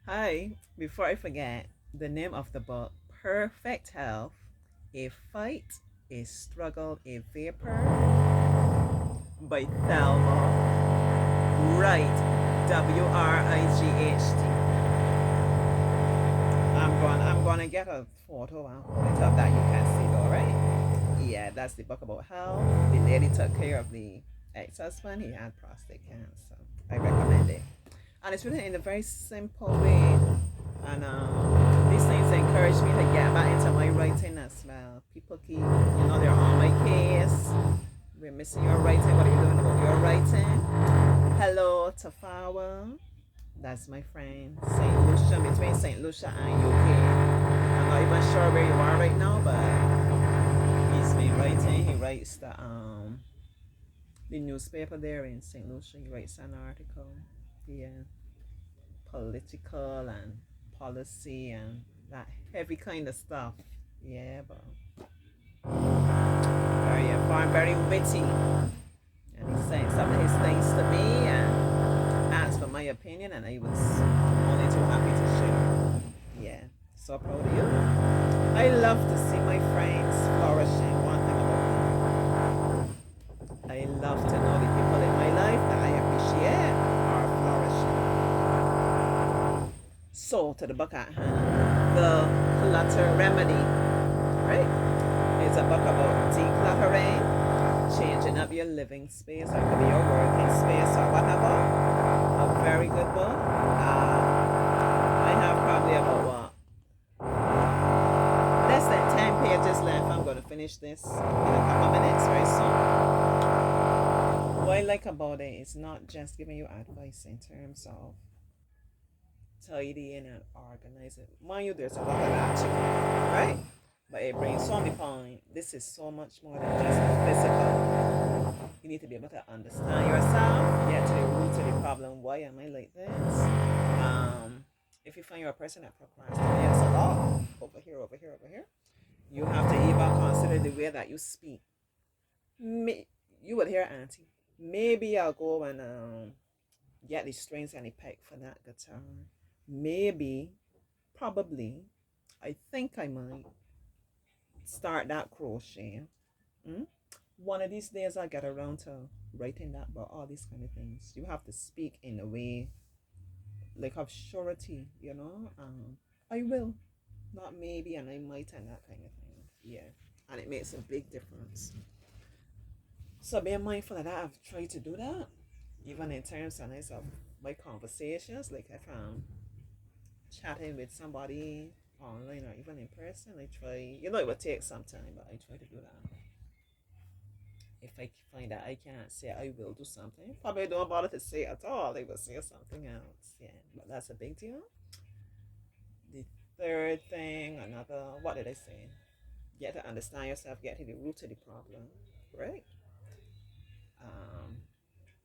Hi, before I forget, the name of the book, Perfect Health, A Fight, A Struggle, A Vapor by Thelma Wright, Wright. I'm gonna get a photo and hold it up that you can see though, right? Yeah, that's the book about how the lady took care of the ex-husband. He had prostate cancer. I recommend it. And it's written in a very simple way. And these things encourage me to get back into my writing as well. People keep, they're on my case. We're missing your writing. What are you doing about your writing? Hello, Tafawa. That's my friend. St. Lucia, between St. Lucia and UK. I'm not even sure where you are right now, but he's been writing. He writes the newspaper there in St. Lucia. He writes an article. Yeah. Political and policy and that heavy kind of stuff. Yeah, but very informed, very witty. And he's saying some of his things to me and asked for my opinion, and I was only too happy to share. Yeah, so proud of you. I love to see my friends flourishing. One thing about me, I love to know the people in my life that I appreciate are flourishing. So, to the book at hand, The Clutter Remedy, right? It's a book about decluttering, changing up your living space, or it could be your working space, or whatever. A very good book. I have probably about less than 10 pages left. I'm going to finish this in a couple of minutes, very soon. What I like about it is not just giving you advice in terms of tidying and organizing. Mind you, there's a lot of that too, right? But it brings home the point. This is so much more than just physical. You need to be able to understand yourself, get to the root of the problem. Why am I like this? If you find you're a person that procrastinates a lot, over here, you have to even consider the way that you speak. You would hear Auntie. Maybe I'll go and get the strings and the pick for that guitar. Maybe, probably, I think I might start that crochet. Mm? One of these days I'll get around to writing that about all these kind of things. You have to speak in a way like of surety, I will. Not maybe and I might and that kind of thing. Yeah. And it makes a big difference. So being mindful of that, I've tried to do that. Even in terms of my conversations, like if I'm chatting with somebody online or even in person, I try, it would take some time, but I try to do that. If I find that I can't say I will do something, probably don't bother to say at all. I will say something else. Yeah, but that's a big deal. The third thing, what did I say? Get to understand yourself, get to the root of the problem, right? Um,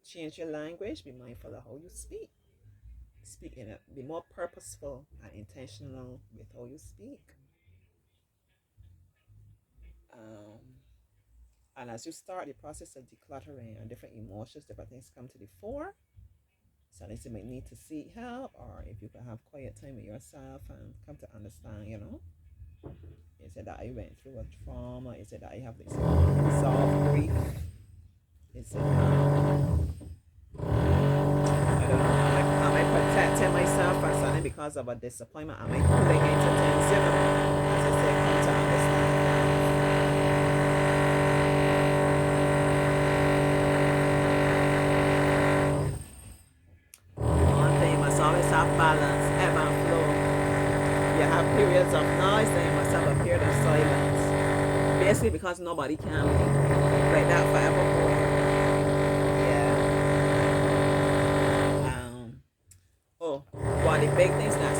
Change your language, be mindful of how you speak. Speak in it, be more purposeful and intentional with how you speak. Um, and as you start the process of decluttering and different emotions, different things come to the fore. Sometimes you might need to seek help, or if you can have quiet time with yourself and come to understand, is it that I went through a trauma? Is it that I have this unresolved grief? Is it I don't know, am I protecting myself or something because of a disappointment? Am I pulling into things, as I say, come to understand. One thing, you must always have balance, ebb and flow. You have periods of noise, then you must have a period of silence. Basically because nobody can be like that forevermore. Yeah. One of the big things that